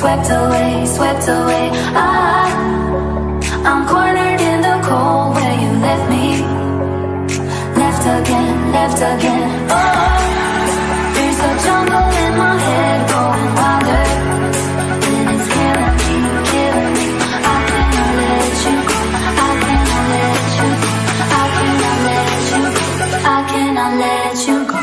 swept away, swept away. I'm cornered in the cold where you left me. Left again, left again. Oh, there's a jungle in my head going wilder, and it's killing me, killing me. I cannot let you go. I cannot let you go. I cannot let you go. I cannot let you go.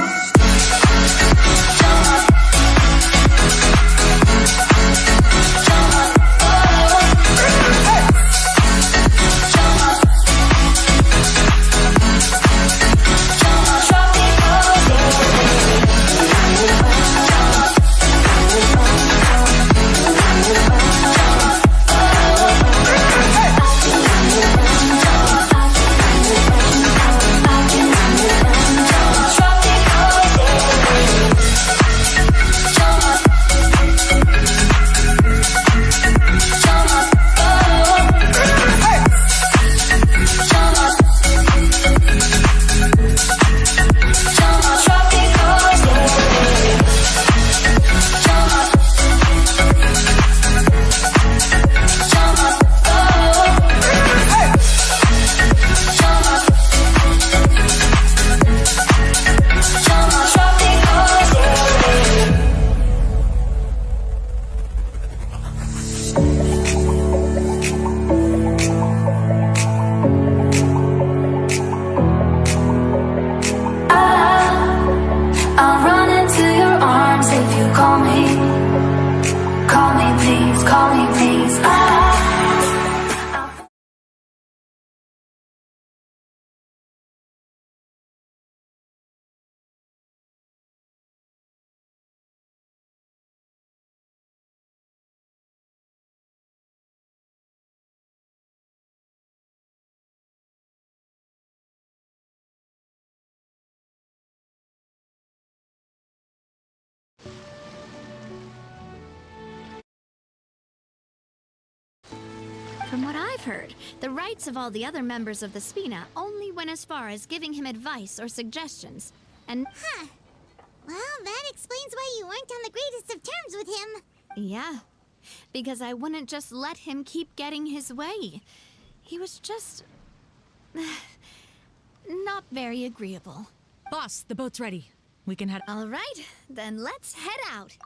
From what I've heard, the rights of all the other members of the Spina only went as far as giving him advice or suggestions, and... Huh. Well, that explains why you weren't on the greatest of terms with him. Yeah, because I wouldn't just let him keep getting his way. He was just... not very agreeable. Boss, the boat's ready. We can head... All right, then let's head out.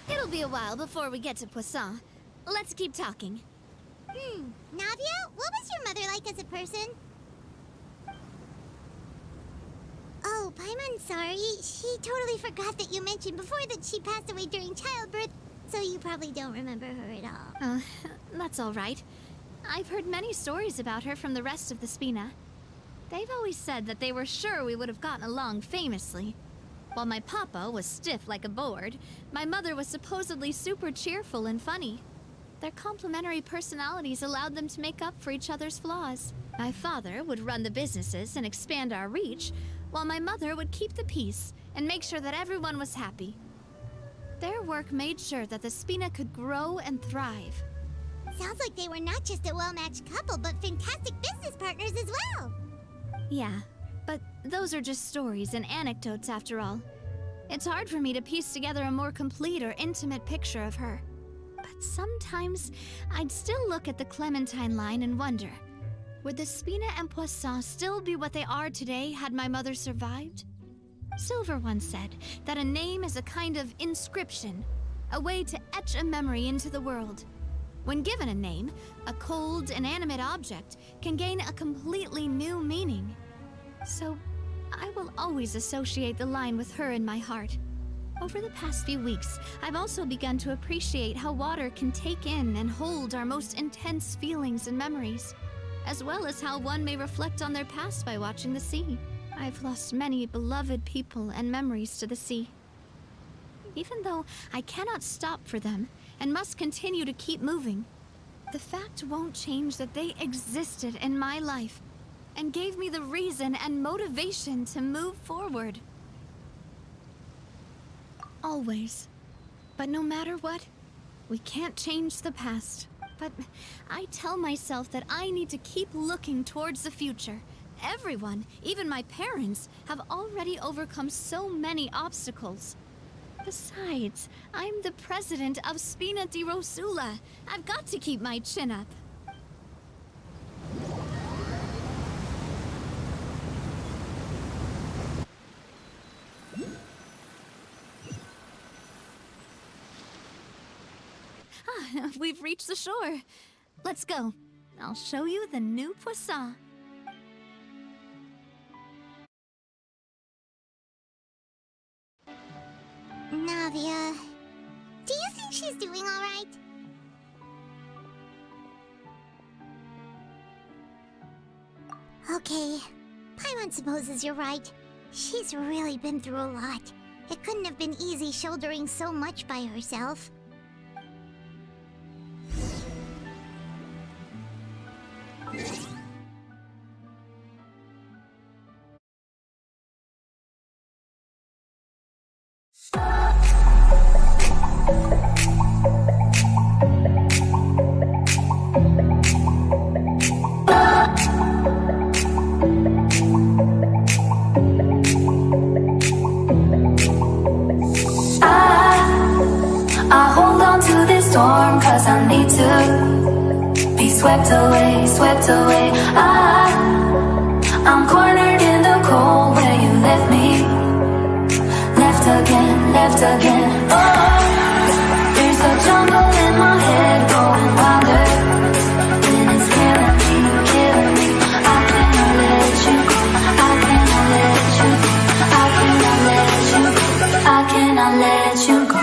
It'll be a while before we get to Poisson. Let's keep talking. Navia, what was your mother like as a person? Oh, Paimon, sorry. She totally forgot that you mentioned before that she passed away during childbirth, so you probably don't remember her at all. That's all right. I've heard many stories about her from the rest of the Spina. They've always said that they were sure we would have gotten along famously. While my papa was stiff like a board, my mother was supposedly super cheerful and funny. Their complementary personalities allowed them to make up for each other's flaws. My father would run the businesses and expand our reach, while my mother would keep the peace and make sure that everyone was happy. Their work made sure that the Spina could grow and thrive. Sounds like they were not just a well-matched couple, but fantastic business partners as well. Yeah, but those are just stories and anecdotes after all. It's hard for me to piece together a more complete or intimate picture of her. But sometimes I'd still look at the Clementine line and wonder, would the Spina and Poisson still be what they are today had my mother survived? Silver once said that a name is a kind of inscription, a way to etch a memory into the world. When given a name, a cold, inanimate object can gain a completely new meaning. So, I will always associate the line with her in my heart. Over the past few weeks, I've also begun to appreciate how water can take in and hold our most intense feelings and memories, as well as how one may reflect on their past by watching the sea. I've lost many beloved people and memories to the sea. Even though I cannot stop for them and must continue to keep moving, the fact won't change that they existed in my life and gave me the reason and motivation to move forward. always. But no matter what, we can't change the past. But I tell myself that I need to keep looking towards the future. Everyone, even my parents, have already overcome so many obstacles. Besides, I'm the president of Spina di Rosula. I've got to keep my chin up. We've reached the shore. Let's go. I'll show you the new poisson. Navia, do you think she's doing all right? Okay, Paimon supposes you're right. She's really been through a lot. It couldn't have been easy shouldering so much by herself. I hold on to this storm 'cause I need to be swept away, swept away. I'm cornered in the cold where you left me. Left again, left again. Oh, there's a jungle in my head going wilder, and it's killing me, killing me. I cannot let you go. I cannot let you go. I cannot let you go. I cannot let you go.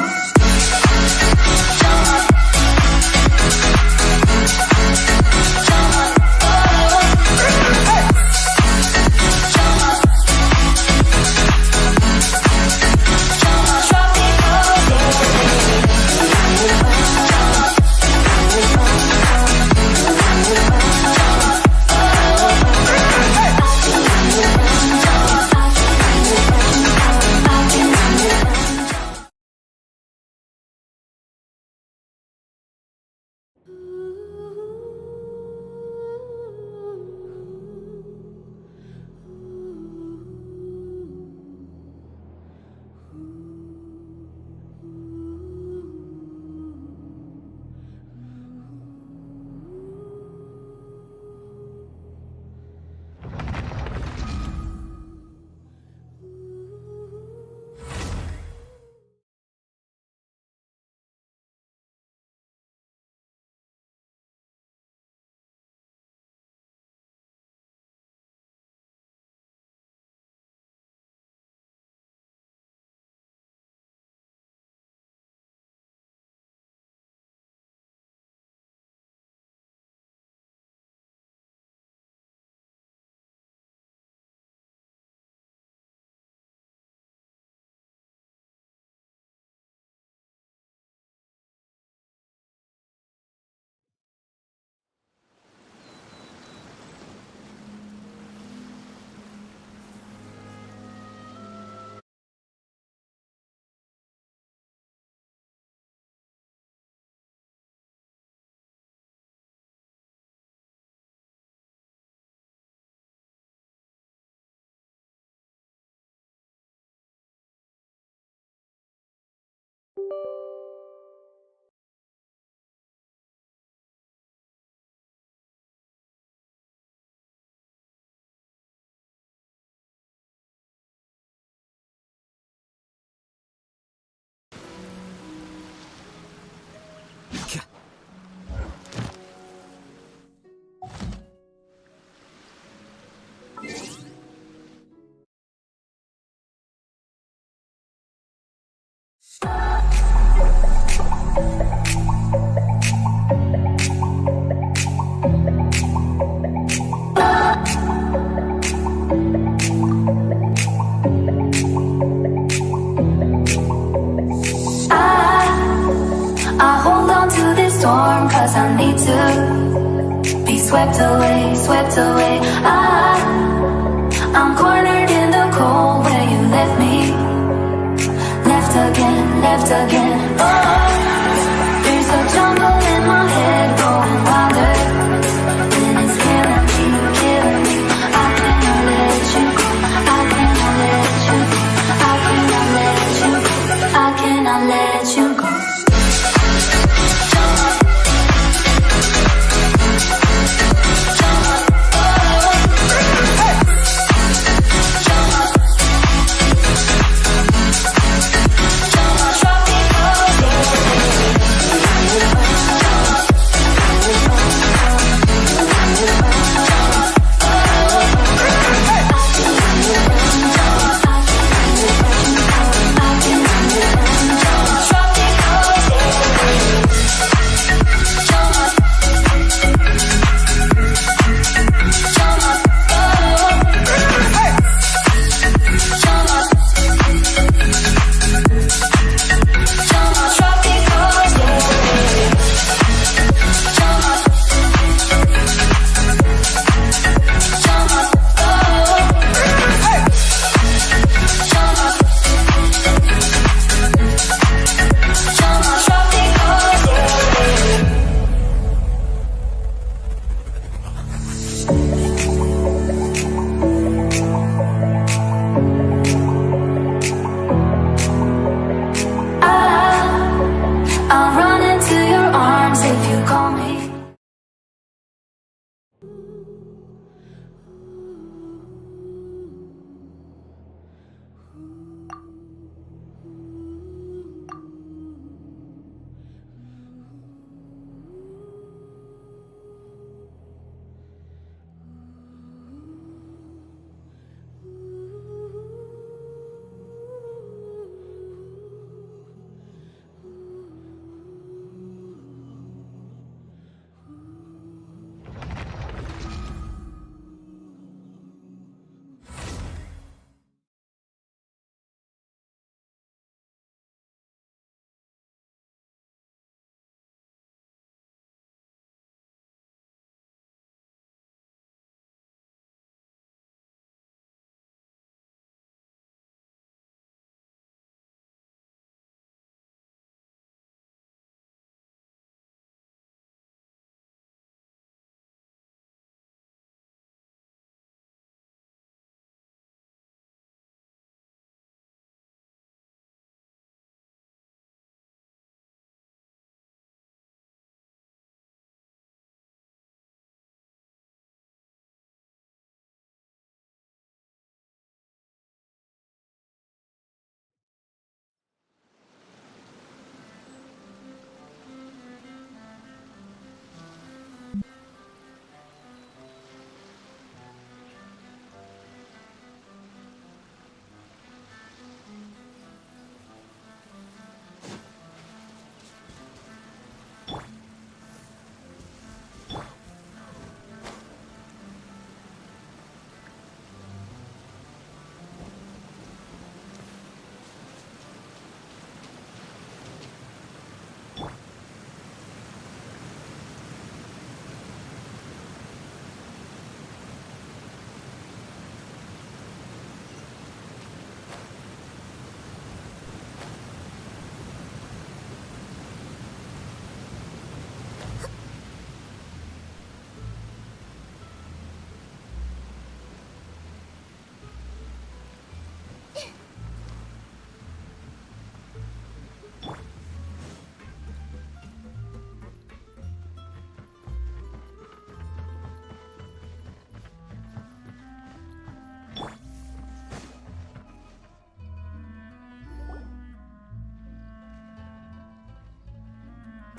I hold on to this storm 'cause I need to be swept away, swept away. I'm cornered in the cold where you left me. Left again, left again. Oh, there's a jungle in my head going wilder, and it's killing me, killing me. I cannot let you go. I cannot let you go. I cannot let you go. I cannot let you go. I'll run into your arms if you call me.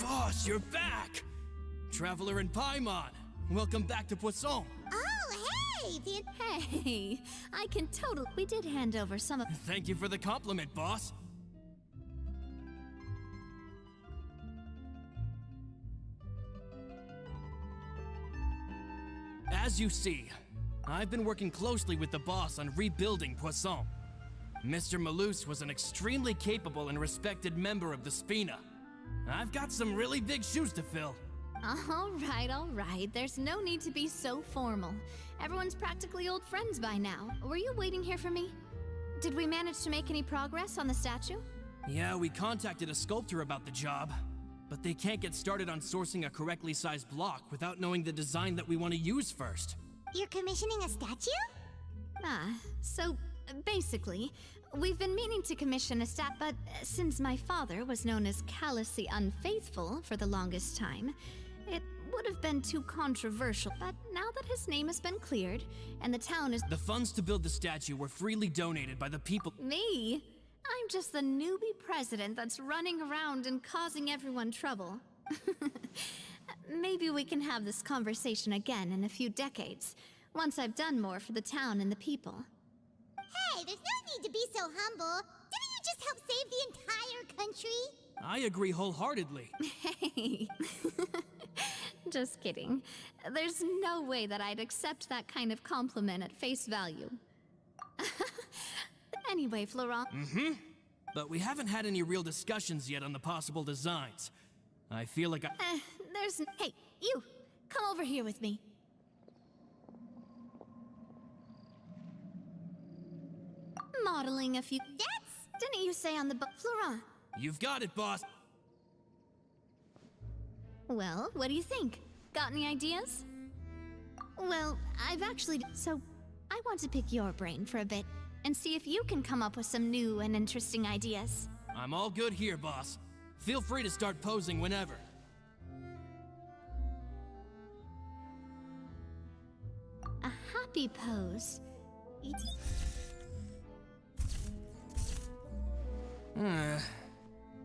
Boss, you're back! Traveler in Paimon, welcome back to Poisson. Oh, hey, dude. Hey, I can totally. We did hand over some of. Thank you for the compliment, boss. As you see, I've been working closely with the boss on rebuilding Poisson. Mr. Malus was an extremely capable and respected member of the Spina. I've got some really big shoes to fill. All right. There's no need to be so formal. Everyone's practically old friends by now. Were you waiting here for me? Did we manage to make any progress on the statue? Yeah, we contacted a sculptor about the job, but they can't get started on sourcing a correctly sized block without knowing the design that we want to use first. You're commissioning a statue? So basically, we've been meaning to commission a but since my father was known as callously unfaithful for the longest time, it would have been too controversial. But now that his name has been cleared, and the town is— The funds to build the statue were freely donated by the people— Me? I'm just the newbie president that's running around and causing everyone trouble. Maybe we can have this conversation again in a few decades, once I've done more for the town and the people. Hey, there's no need to be so humble. Didn't you just help save the entire country? I agree wholeheartedly. Hey. Just kidding. There's no way that I'd accept that kind of compliment at face value. Anyway, Florent. But we haven't had any real discussions yet on the possible designs. I feel like Hey, you! Come over here with me. Modeling a few— Didn't you say on the Florent? You've got it, boss. Well, what do you think? Got any ideas? Well, I've actually— So, I want to pick your brain for a bit, and see if you can come up with some new and interesting ideas. I'm all good here, boss. Feel free to start posing whenever. A happy pose.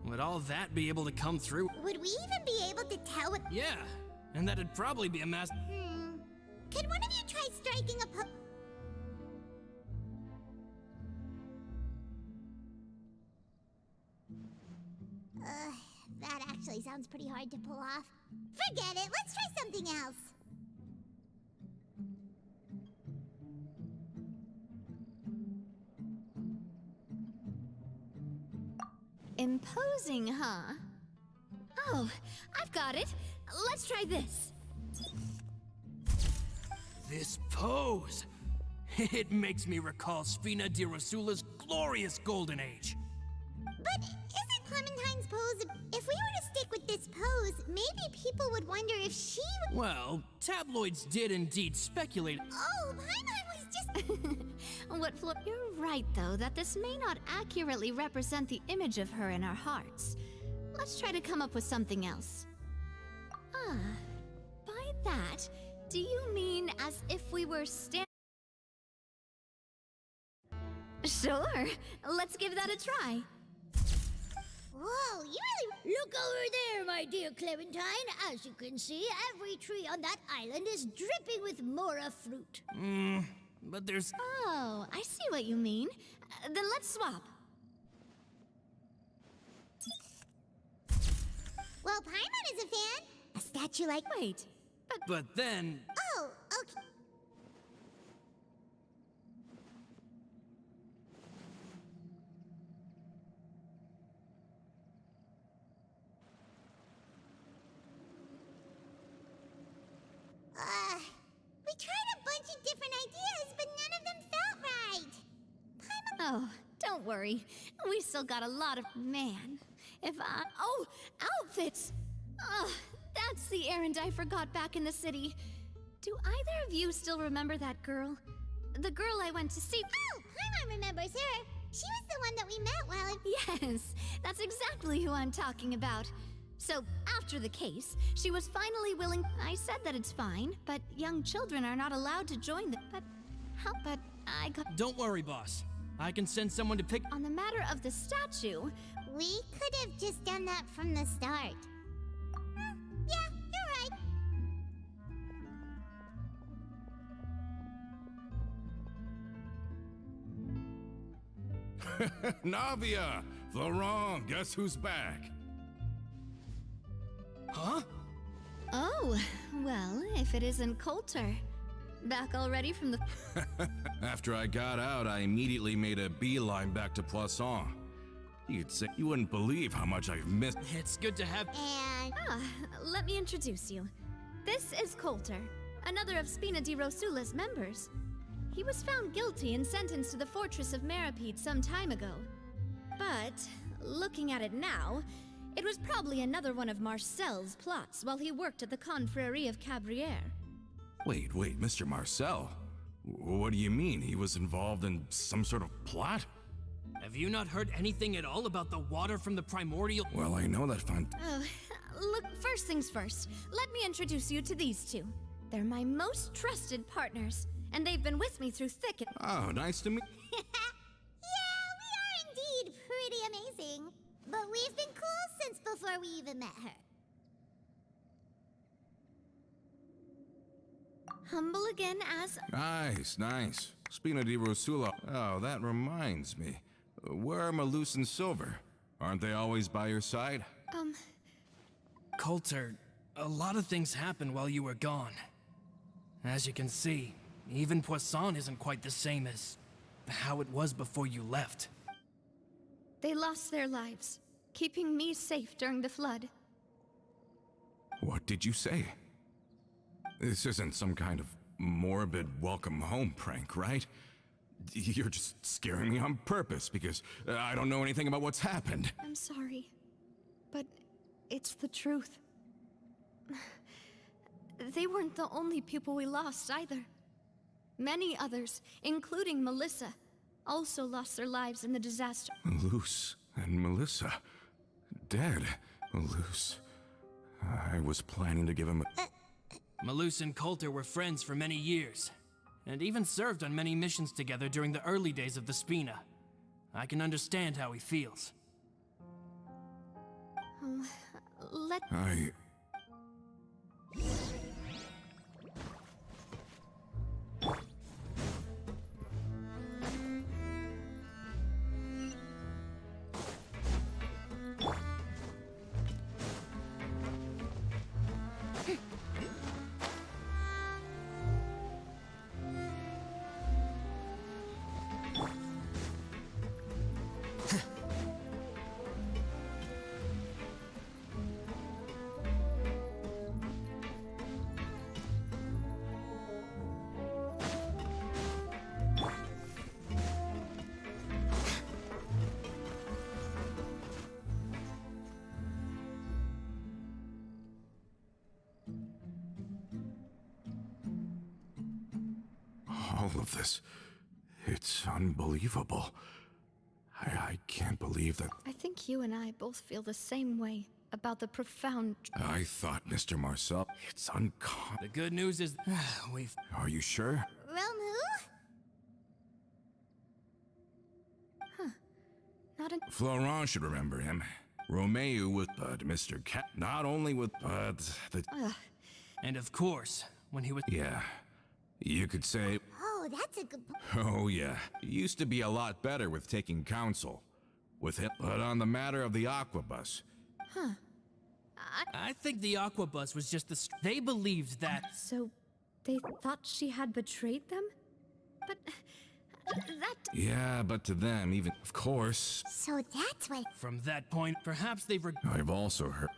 Would all that be able to come through? Would we even be able to tell what— Yeah, and that'd probably be a mess. Could one of you try striking a pose? That actually sounds pretty hard to pull off. Forget it, let's try something else. Imposing, huh? Oh, I've got it. Let's try this. This pose! It makes me recall Spina di Rosula's glorious golden age. But isn't Clementine's pose— If we were to stick with this pose, maybe people would wonder if she— Well, tabloids did indeed speculate. Oh, Paimon was just— You're right, though, that this may not accurately represent the image of her in our hearts. Let's try to come up with something else. By that, do you mean as if we were Sure, let's give that a try. Whoa, you really— Look over there, my dear Clementine. As you can see, every tree on that island is dripping with mora fruit. But there's— Oh, I see what you mean. Then let's swap. Well, Paimon is a fan. A statue like— Wait, But then— Oh, okay. We tried a bunch of different ideas, but none of them felt right. Paimon— Oh, don't worry. We still got a lot of— Man, if I— Oh, outfits! Oh, that's the errand I forgot back in the city. Do either of you still remember that girl? The girl I went to see— Oh, Paimon remembers her. She was the one that we met while— Yes, that's exactly who I'm talking about. So, after the case, she was finally willing— I said that it's fine, but young children are not allowed to join the— But I got— Don't worry, boss. I can send someone to pick— On the matter of the statue— We could have just done that from the start. Yeah, you're right. Navia! Florent, guess who's back? Huh? Oh, well, if it isn't Coulter. Back already from the— After I got out, I immediately made a beeline back to Poisson. You'd say you wouldn't believe how much I've missed. It's good to have— And Let me introduce you. This is Coulter, another of Spina di Rosula's members. He was found guilty and sentenced to the fortress of Meripede some time ago. But, looking at it now, it was probably another one of Marcel's plots while he worked at the Confrérie of Cabrières. Wait, Mr. Marcel? What do you mean? He was involved in some sort of plot? Have you not heard anything at all about the water from the primordial? Well, I know that Oh, look, first things first, let me introduce you to these two. They're my most trusted partners, and they've been with me through thick and... Oh, nice to meet... Yeah, we are indeed pretty amazing. But we've been cool since before we even met her. Humble again as... Nice. Spina di Rosula. Oh, that reminds me. Where are Malus and Silver? Aren't they always by your side? Coulter, a lot of things happened while you were gone. As you can see, even Poisson isn't quite the same as how it was before you left. They lost their lives, keeping me safe during the flood. What did you say? This isn't some kind of morbid welcome home prank, right? You're just scaring me on purpose because I don't know anything about what's happened. I'm sorry, but it's the truth. They weren't the only people we lost either. Many others, including Melissa, also lost their lives in the disaster. Malus and Melissa. Dead. Malus. I was planning to give him a... Malus and Coulter were friends for many years, and even served on many missions together during the early days of the Spina. I can understand how he feels. I... All of this. It's unbelievable. I can't believe that... I think you and I both feel the same way about the profound... I thought, Mr. Marcel, it's uncommon. The good news is, we've... Are you sure? Romu? Not a... Florent should remember him. Romeo with Mr. Cat, not only with the... And of course, when he was... Yeah, you could say... Oh, that's a good... Oh yeah, he used to be a lot better with taking counsel with him. But on the matter of the Aquabus... I think the Aquabus was just the... They believed that... So, they thought she had betrayed them? But... that... Yeah, but to them, even... Of course... So that's what... From that point, perhaps they were... I've also heard...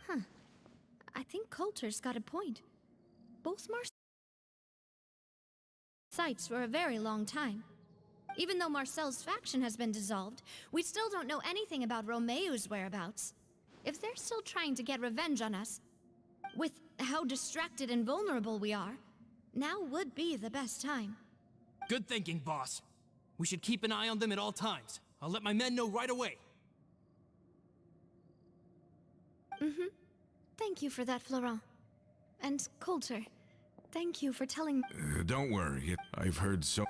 I think Coulter's got a point. Both Marcel's sites for a very long time. Even though Marcel's faction has been dissolved, we still don't know anything about Romeo's whereabouts. If they're still trying to get revenge on us, with how distracted and vulnerable we are, now would be the best time. Good thinking, boss. We should keep an eye on them at all times. I'll let my men know right away. Thank you for that, Florent. And Coulter, thank you for telling... Don't worry, I've heard so...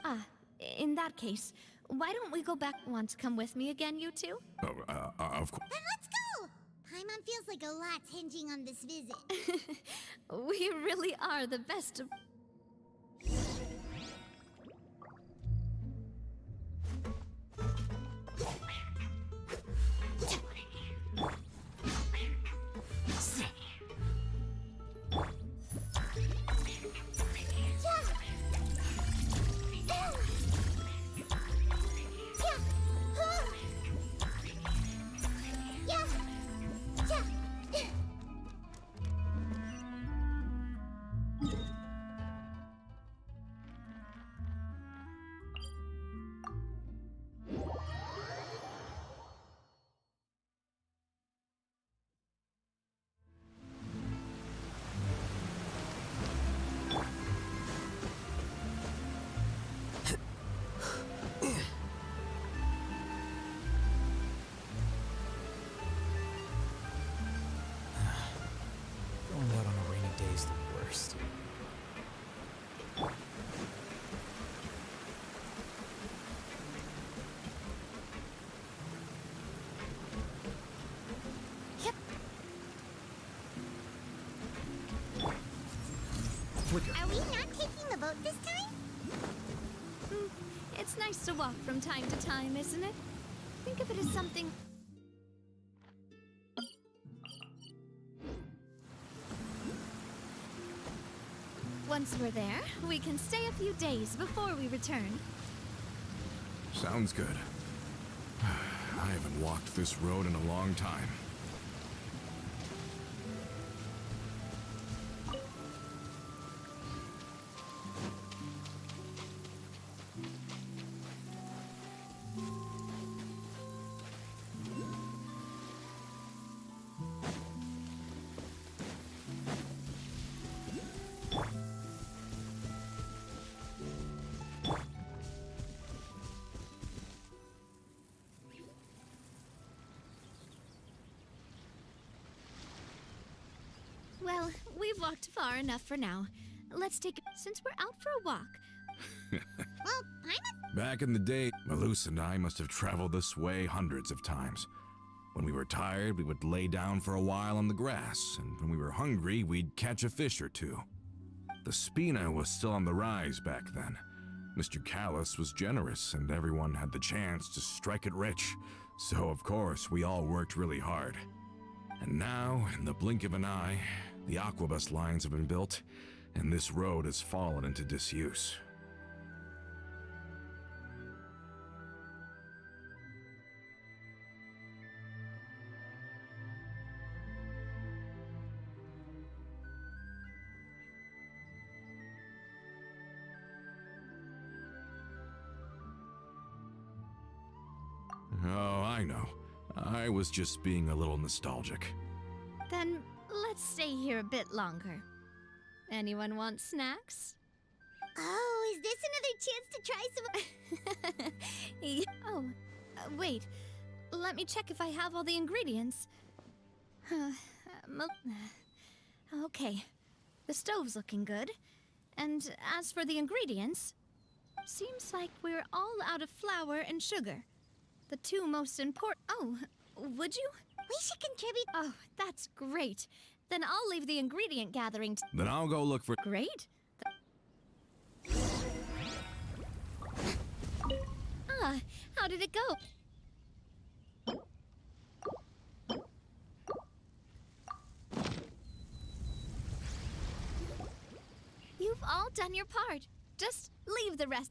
In that case, why don't we go back? Want to come with me again, you two? Of course... Then let's go! Paimon feels like a lot's hinging on this visit. We really are the best of... quicker. Are we not taking the boat this time? It's nice to walk from time to time, isn't it? Think of it as something... Once we're there, we can stay a few days before we return. Sounds good. I haven't walked this road in a long time. Well, we've walked far enough for now. Let's take... Since we're out for a walk... Well, Paimon... Back in the day, Malus and I must have traveled this way hundreds of times. When we were tired, we would lay down for a while on the grass, and when we were hungry, we'd catch a fish or two. The Spina was still on the rise back then. Mr. Callus was generous, and everyone had the chance to strike it rich. So, of course, we all worked really hard. And now, in the blink of an eye, the aquabus lines have been built, and this road has fallen into disuse. Oh, I know. I was just being a little nostalgic. Then let's stay here a bit longer. Anyone want snacks? Oh, is this another chance to try some... Oh, wait. Let me check if I have all the ingredients. Okay. The stove's looking good. And as for the ingredients, seems like we're all out of flour and sugar. The two most important... Oh, would you? We should contribute... Oh, that's great. Then I'll leave the ingredient gathering to... Then I'll go look for... Great. How did it go? You've all done your part. Just leave the rest.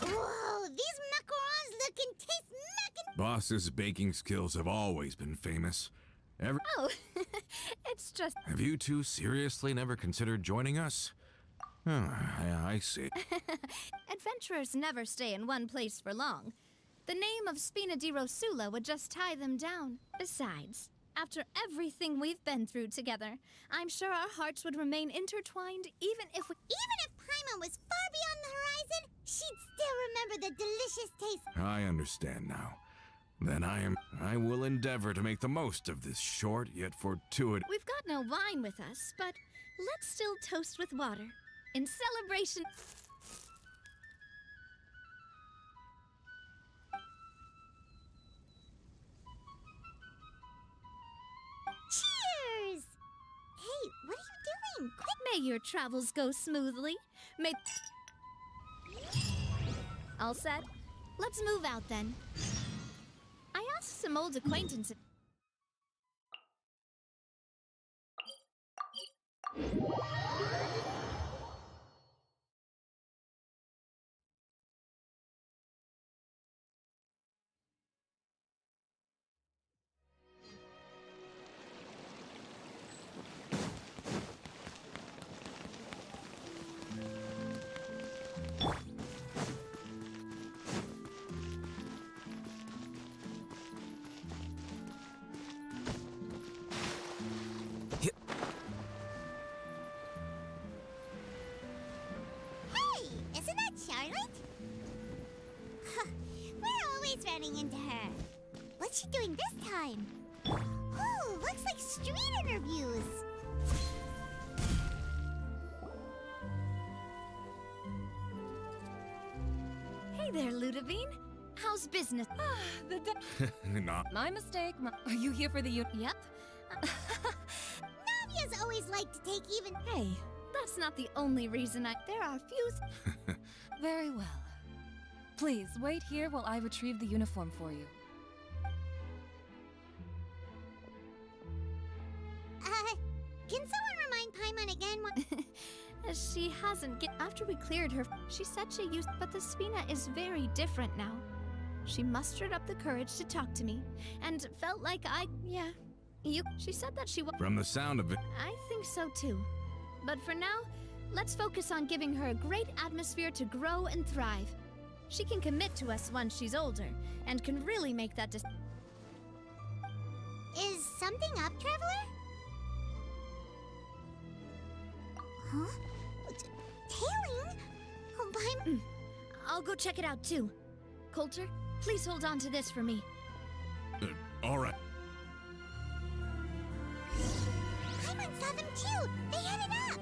Whoa, these macarons look and taste mackin... Boss's baking skills have always been famous. Oh, it's just... Have you two seriously never considered joining us? Oh, I see. Adventurers never stay in one place for long. The name of Spina di Rosula would just tie them down. Besides, after everything we've been through together, I'm sure our hearts would remain intertwined even if we... Even if Paimon was far beyond the horizon, she'd still remember the delicious taste... I understand now. Then I will endeavor to make the most of this short yet fortuitous... We've got no wine with us, but let's still toast with water. In celebration... Cheers! Hey, what are you doing? Quick! May your travels go smoothly. May... All set? Let's move out then. I asked some old acquaintances... Hey, isn't that Charlotte? Huh, we're always running into her. What's she doing this time? Oh, looks like street interviews. Hey there, Ludovine. How's business? Not... My mistake. Are you here for the... Yep. Navia like to take even... Hey, that's not the only reason There are few... Very well. Please, wait here while I retrieve the uniform for you. Can someone remind Paimon again what... She hasn't After we cleared her, she said she used... But the Spina is very different now. She mustered up the courage to talk to me, and felt like Yeah. She said that she was... From the sound of it... I think so too. But for now, let's focus on giving her a great atmosphere to grow and thrive. She can commit to us once she's older, and can really make that Is something up, Traveler? Huh? Tailing? Oh, I'll go check it out too. Coulter, please hold on to this for me. All right. Paimon saw them too! They headed up!